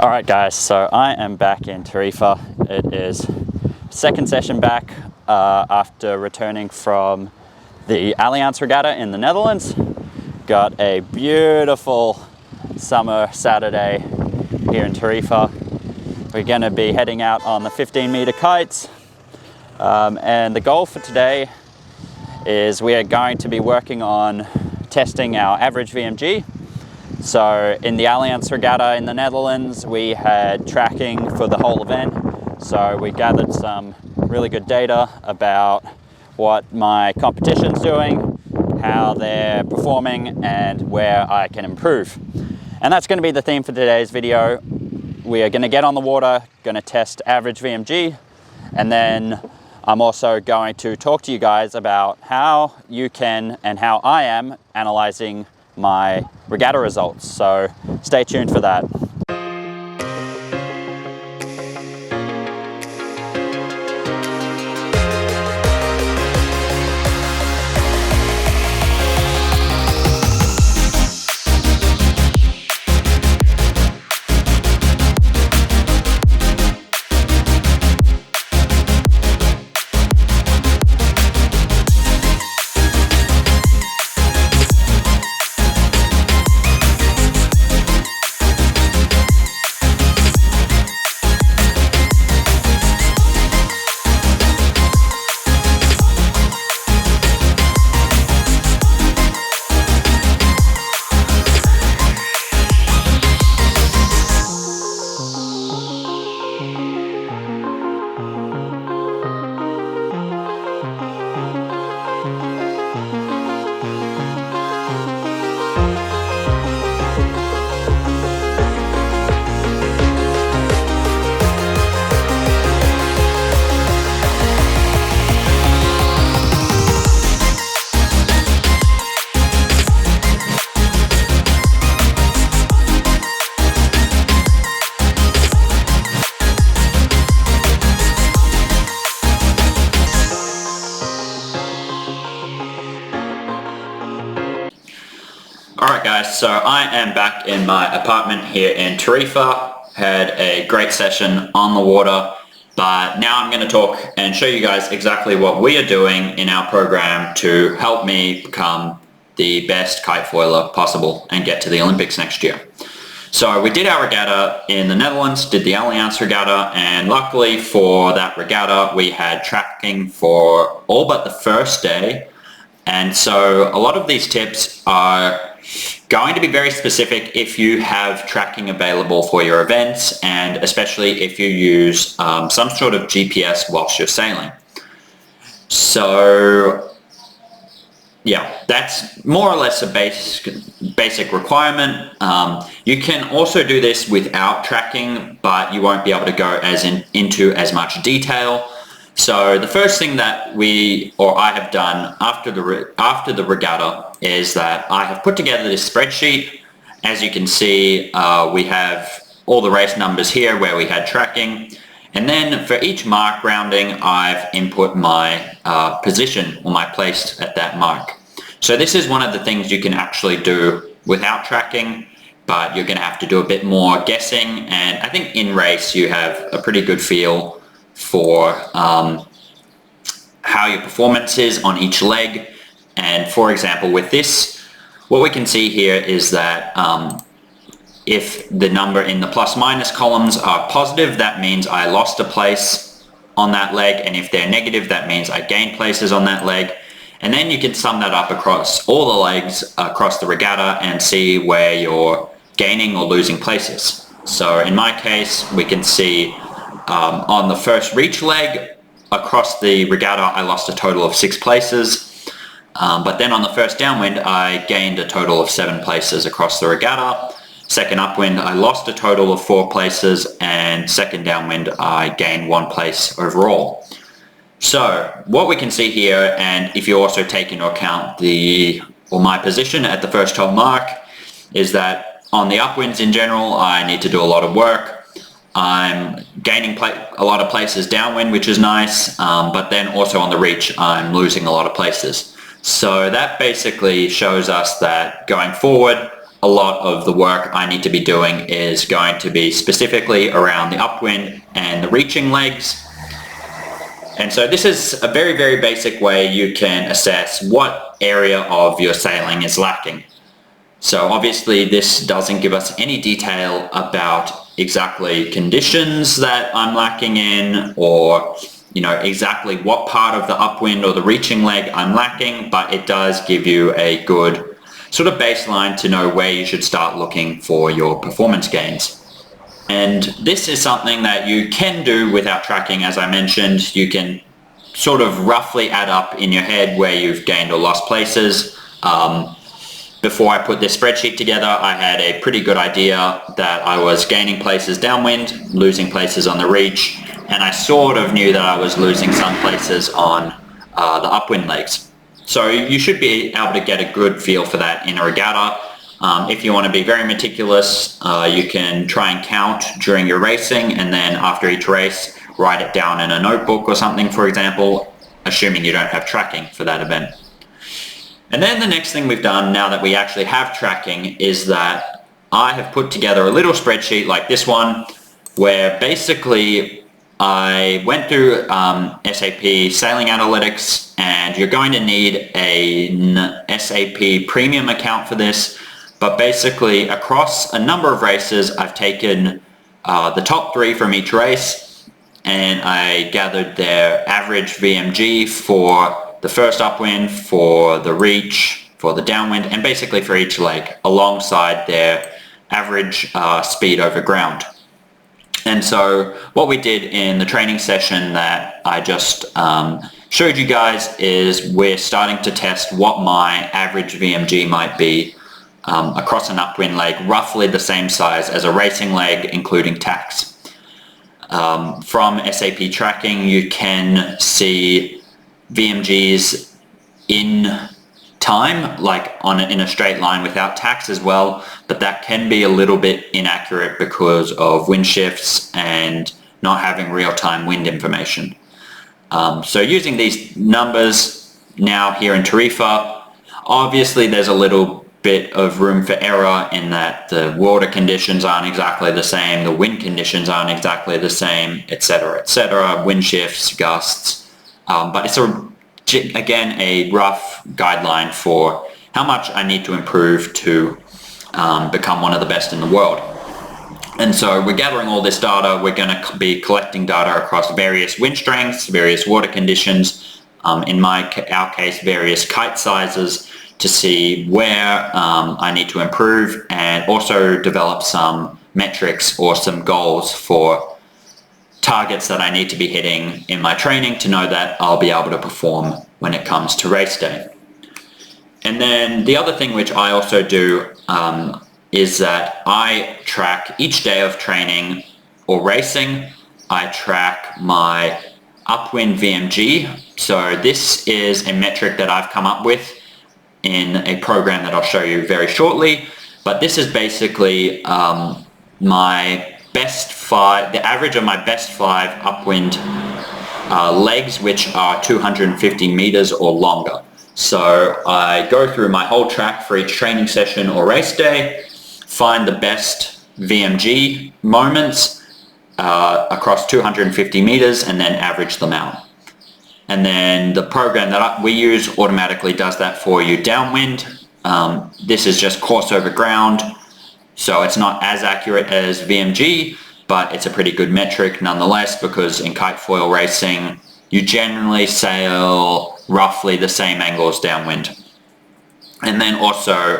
Alright guys, so I am back in Tarifa. It is second session back after returning from the Allianz regatta in the Netherlands. Got a beautiful summer Saturday here in Tarifa. We're going to be heading out on the 15-meter kites, and the goal for today is we are going to be working on testing our average VMG. So in the Allianz regatta in the Netherlands, we had tracking for the whole event. So we gathered some really good data about what my competition's doing, how they're performing, and where I can improve. And that's going to be the theme for today's video. We are going to get on the water, going to test average VMG, and then I'm also going to talk to you guys about how you can and how I am analyzing my regatta results. So stay tuned for that. Alright guys, so I am back in my apartment here in Tarifa. Had a great session on the water, but now I'm going to talk and show you guys exactly what we are doing in our program to help me become the best kite foiler possible and get to the Olympics next year. So we did our regatta in the Netherlands, did the Allianz regatta, and luckily for that regatta we had tracking for all but the first day. And so a lot of these tips are going to be very specific if you have tracking available for your events, and especially if you use some sort of GPS whilst you're sailing. So yeah, that's more or less a basic requirement. You can also do this without tracking, but you won't be able to go into as much detail. So the first thing that I have done after the regatta is that I have put together this spreadsheet. As you can see, we have all the race numbers here where we had tracking. And then for each mark rounding, I've input my position or my place at that mark. So this is one of the things you can actually do without tracking, but you're going to have to do a bit more guessing. And I think in race you have a pretty good feel for how your performance is on each leg. And for example, with this, what we can see here is that if the number in the plus minus columns are positive, that means I lost a place on that leg, and if they're negative, that means I gained places on that leg. And then you can sum that up across all the legs across the regatta and see where you're gaining or losing places. So in my case, we can see on the first reach leg across the regatta I lost a total of 6 places, but then on the first downwind I gained a total of 7 places across the regatta. Second upwind I lost a total of 4 places, and second downwind I gained 1 place overall. So what we can see here, and if you also take into account my position at the first top mark, is that on the upwinds in general I need to do a lot of work. I'm gaining a lot of places downwind, which is nice, but then also on the reach I'm losing a lot of places. So that basically shows us that going forward a lot of the work I need to be doing is going to be specifically around the upwind and the reaching legs. And so this is a very, very basic way you can assess what area of your sailing is lacking. So obviously this doesn't give us any detail about exactly conditions that I'm lacking in, or exactly what part of the upwind or the reaching leg I'm lacking, but it does give you a good sort of baseline to know where you should start looking for your performance gains. And this is something that you can do without tracking. As I mentioned, you can sort of roughly add up in your head where you've gained or lost places. Before I put this spreadsheet together, I had a pretty good idea that I was gaining places downwind, losing places on the reach, and I sort of knew that I was losing some places on the upwind legs. So you should be able to get a good feel for that in a regatta. If you want to be very meticulous, you can try and count during your racing, and then after each race write it down in a notebook or something, for example, assuming you don't have tracking for that event. And then the next thing we've done, now that we actually have tracking, is that I have put together a little spreadsheet like this one, where basically I went through SAP Sailing Analytics, and you're going to need an SAP Premium account for this. But basically across a number of races, I've taken the top 3 from each race, and I gathered their average VMG for the first upwind, for the reach, for the downwind, and basically for each leg, alongside their average speed over ground. And so what we did in the training session that I just showed you guys is we're starting to test what my average VMG might be across an upwind leg, roughly the same size as a racing leg, including tacks. From SAP tracking, you can see VMGs in time, like in a straight line without tacks as well, but that can be a little bit inaccurate because of wind shifts and not having real-time wind information. So using these numbers now here in Tarifa, obviously there's a little bit of room for error in that the water conditions aren't exactly the same, the wind conditions aren't exactly the same, etc., wind shifts, gusts. But it's again a rough guideline for how much I need to improve to become one of the best in the world. And so we're gathering all this data. We're going to be collecting data across various wind strengths, various water conditions, in our case various kite sizes, to see where I need to improve, and also develop some metrics or some goals for targets that I need to be hitting in my training to know that I'll be able to perform when it comes to race day. And then the other thing which I also do is that I track each day of training or racing. I track my upwind VMG. So this is a metric that I've come up with in a program that I'll show you very shortly. But this is basically my best 5, the average of my best 5 upwind legs, which are 250 meters or longer. So I go through my whole track for each training session or race day, find the best VMG moments across 250 meters, and then average them out. And then the program that we use automatically does that for you downwind. This is just course over ground, so it's not as accurate as VMG, but it's a pretty good metric nonetheless, because in kite foil racing you generally sail roughly the same angles downwind. And then also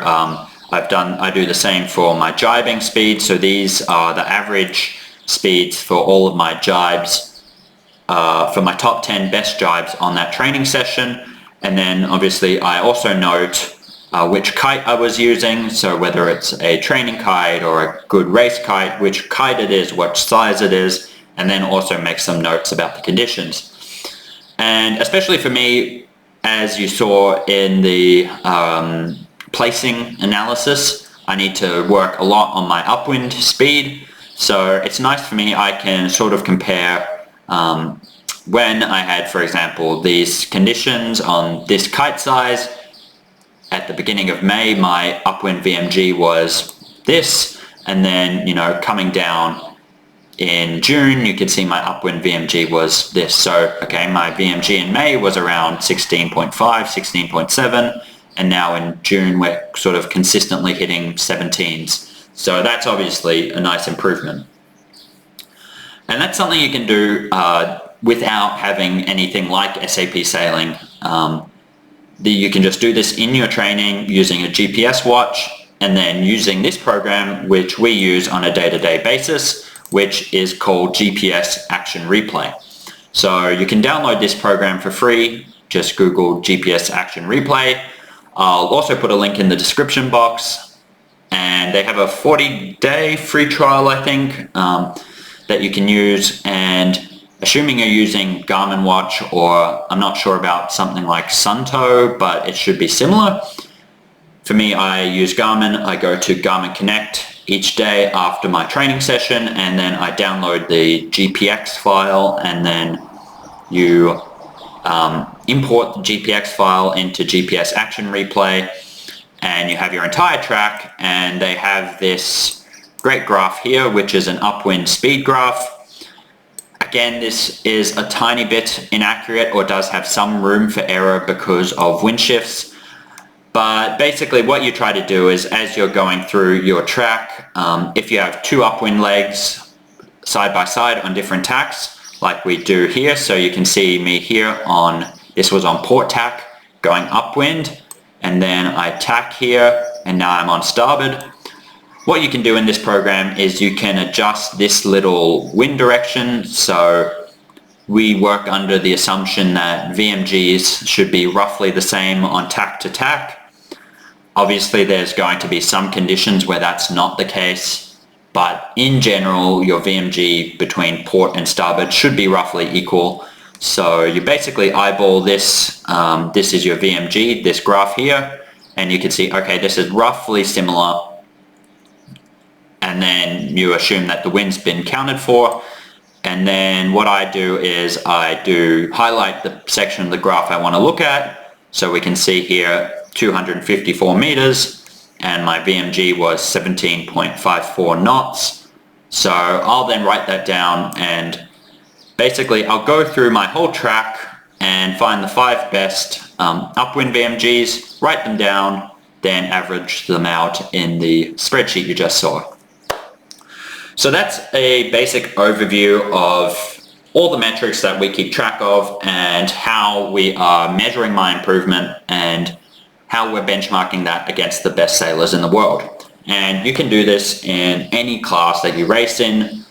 I do the same for my jibing speed. So these are the average speeds for all of my jibes, for my top 10 best jibes on that training session. And then obviously I also note which kite I was using, so whether it's a training kite or a good race kite, which kite it is, what size it is, and then also make some notes about the conditions. And especially for me, as you saw in the placing analysis, I need to work a lot on my upwind speed. So it's nice for me, I can sort of compare when I had, for example, these conditions on this kite size, at the beginning of May, my upwind VMG was this, and then, you know, coming down in June, you could see my upwind VMG was this. So, okay, my VMG in May was around 16.5, 16.7, and now in June, we're sort of consistently hitting 17s. So that's obviously a nice improvement. And that's something you can do without having anything like SAP sailing. You can just do this in your training using a GPS watch, and then using this program, which we use on a day-to-day basis, which is called GPS Action Replay. So you can download this program for free. Just Google GPS Action Replay. I'll also put a link in the description box, and they have a 40-day free trial, I think, that you can use. And assuming you're using Garmin watch, or I'm not sure about something like Sunto, but it should be similar. For me, I use Garmin. I go to Garmin Connect each day after my training session, and then I download the GPX file, and then you import the GPX file into GPS Action Replay, and you have your entire track. And they have this great graph here, which is an upwind speed graph. Again, this is a tiny bit inaccurate, or does have some room for error because of wind shifts. But basically what you try to do is, as you're going through your track, if you have two upwind legs side by side on different tacks, like we do here, so you can see me here on, this was on port tack going upwind, and then I tack here, and now I'm on starboard. What you can do in this program is you can adjust this little wind direction. So we work under the assumption that VMGs should be roughly the same on tack to tack. Obviously, there's going to be some conditions where that's not the case, but in general, your VMG between port and starboard should be roughly equal. So you basically eyeball this. This is your VMG, this graph here, and you can see, okay, this is roughly similar. And then you assume that the wind's been counted for. And then what I do is I do highlight the section of the graph I want to look at. So we can see here 254 meters, and my VMG was 17.54 knots. So I'll then write that down, and basically I'll go through my whole track and find the 5 best upwind VMGs, write them down, then average them out in the spreadsheet you just saw. So that's a basic overview of all the metrics that we keep track of, and how we are measuring my improvement, and how we're benchmarking that against the best sailors in the world. And you can do this in any class that you race in.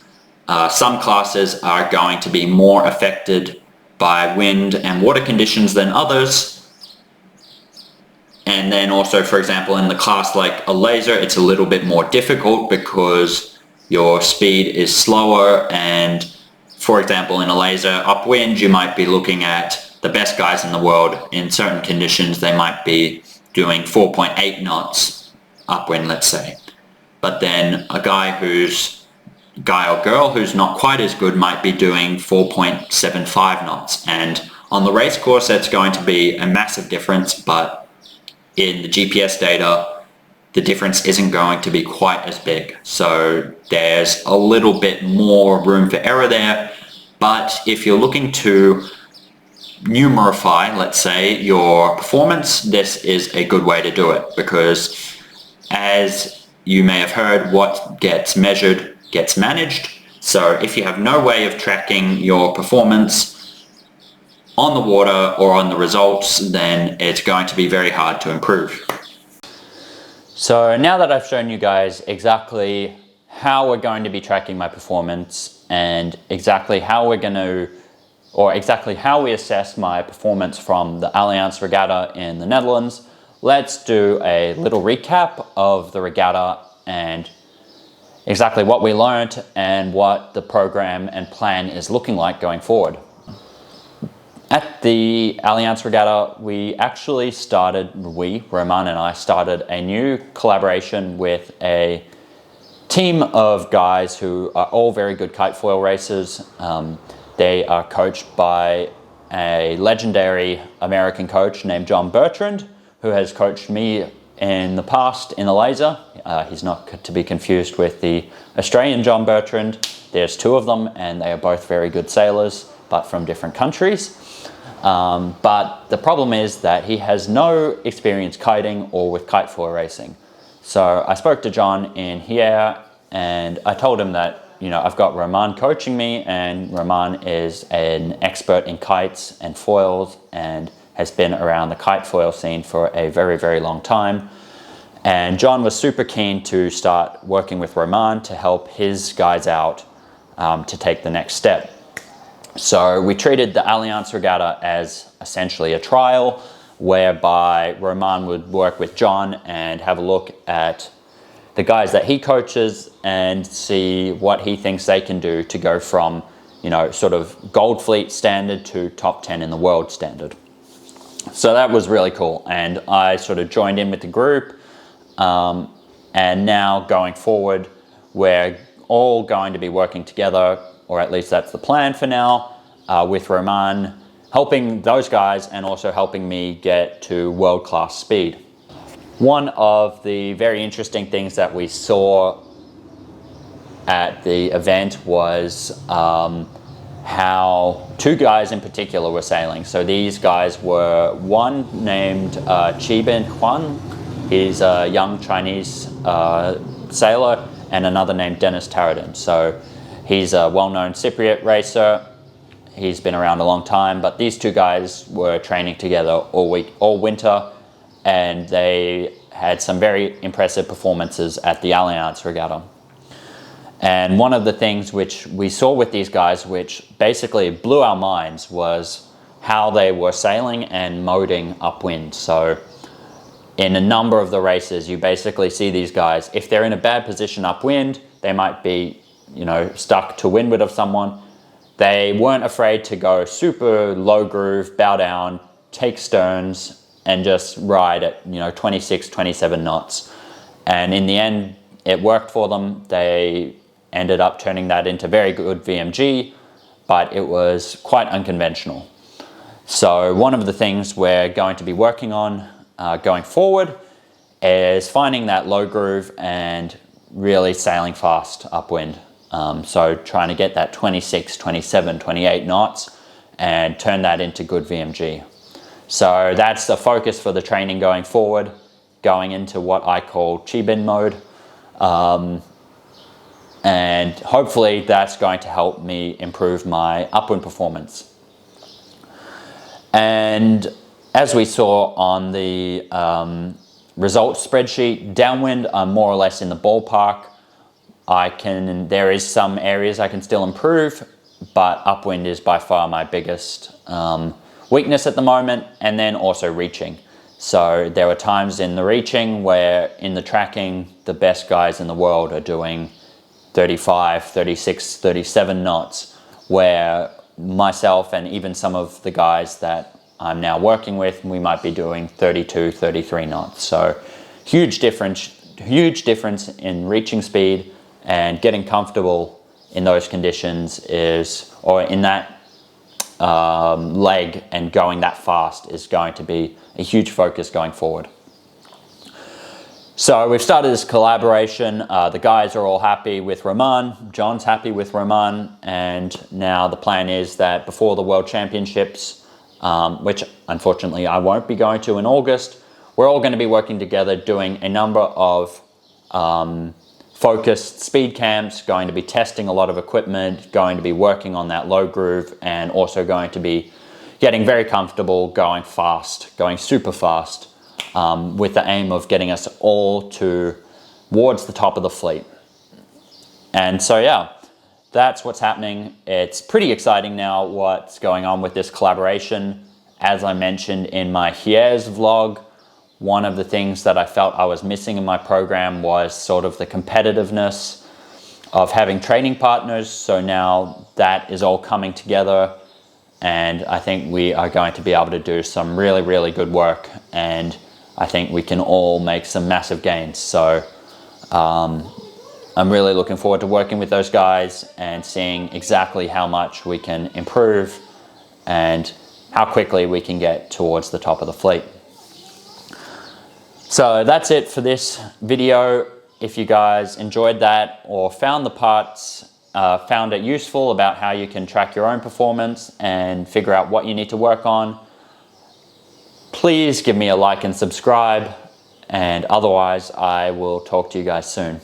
Some classes are going to be more affected by wind and water conditions than others. And then also, for example, in the class like a laser, it's a little bit more difficult because your speed is slower, and for example, in a laser upwind, you might be looking at the best guys in the world. In certain conditions, they might be doing 4.8 knots upwind, let's say. But then a guy or girl who's not quite as good might be doing 4.75 knots. And on the race course, that's going to be a massive difference, but in the GPS data, the difference isn't going to be quite as big. So there's a little bit more room for error there. But if you're looking to numerify, let's say, your performance, this is a good way to do it, because as you may have heard, what gets measured gets managed. So if you have no way of tracking your performance on the water or on the results, then it's going to be very hard to improve. So now that I've shown you guys exactly how we're going to be tracking my performance, and exactly how we're going to, or exactly how we assess my performance from the Alliance Regatta in the Netherlands, let's do a little recap of the regatta and exactly what we learned and what the program and plan is looking like going forward. At the Alliance Regatta, Roman and I started a new collaboration with a team of guys who are all very good kite foil racers. They are coached by a legendary American coach named John Bertrand, who has coached me in the past in the laser. He's not to be confused with the Australian John Bertrand. There's two of them, and they are both very good sailors, but from different countries. But the problem is that he has no experience kiting or with kite foil racing. So I spoke to John in here, and I told him that, you know, I've got Roman coaching me, and Roman is an expert in kites and foils and has been around the kite foil scene for a very, very long time. And John was super keen to start working with Roman to help his guys out to take the next step. So we treated the Alliance Regatta as essentially a trial, whereby Roman would work with John and have a look at the guys that he coaches and see what he thinks they can do to go from, you know, sort of Gold Fleet standard to top 10 in the world standard. So that was really cool, and I sort of joined in with the group, and now going forward we're all going to be working together, or at least that's the plan for now, with Roman helping those guys and also helping me get to world-class speed. One of the very interesting things that we saw at the event was how two guys in particular were sailing. So these guys were one named Qibin Huan, he's a young Chinese sailor, and another named Dennis Taradin. So he's a well-known Cypriot racer. He's been around a long time, but these two guys were training together all winter, and they had some very impressive performances at the Alliance Regatta. And one of the things which we saw with these guys, which basically blew our minds, was how they were sailing and moding upwind. So in a number of the races, you basically see these guys, if they're in a bad position upwind, they might be, you know, stuck to windward of someone. They weren't afraid to go super low groove, bow down, take sterns, and just ride at, you know, 26, 27 knots. And in the end, it worked for them. They ended up turning that into very good VMG, but it was quite unconventional. So one of the things we're going to be working on going forward is finding that low groove and really sailing fast upwind. So trying to get that 26, 27, 28 knots and turn that into good VMG. So that's the focus for the training going forward, going into what I call Qibin mode. And hopefully that's going to help me improve my upwind performance. And as we saw on the results spreadsheet, downwind I'm more or less in the ballpark. There is some areas I can still improve, but upwind is by far my biggest weakness at the moment, and then also reaching. So there were times in the reaching where in the tracking, the best guys in the world are doing 35, 36, 37 knots, where myself and even some of the guys that I'm now working with, we might be doing 32, 33 knots. So huge difference in reaching speed, and getting comfortable in those conditions or in that leg and going that fast is going to be a huge focus going forward. So we've started this collaboration. The guys are all happy with Roman. John's happy with Roman. And now the plan is that before the World Championships, which unfortunately I won't be going to in August, we're all going to be working together doing a number of focused speed camps, going to be testing a lot of equipment, going to be working on that low groove, and also going to be getting very comfortable, going fast, going super fast, with the aim of getting us all towards the top of the fleet. And so yeah, that's what's happening. It's pretty exciting now what's going on with this collaboration. As I mentioned in my Hier's vlog, one of the things that I felt I was missing in my program was sort of the competitiveness of having training partners. So now that is all coming together, and I think we are going to be able to do some really, really good work, and I think we can all make some massive gains. So I'm really looking forward to working with those guys and seeing exactly how much we can improve and how quickly we can get towards the top of the fleet. So that's it for this video. If you guys enjoyed that or found the parts, found it useful about how you can track your own performance and figure out what you need to work on, please give me a like and subscribe, and otherwise I will talk to you guys soon.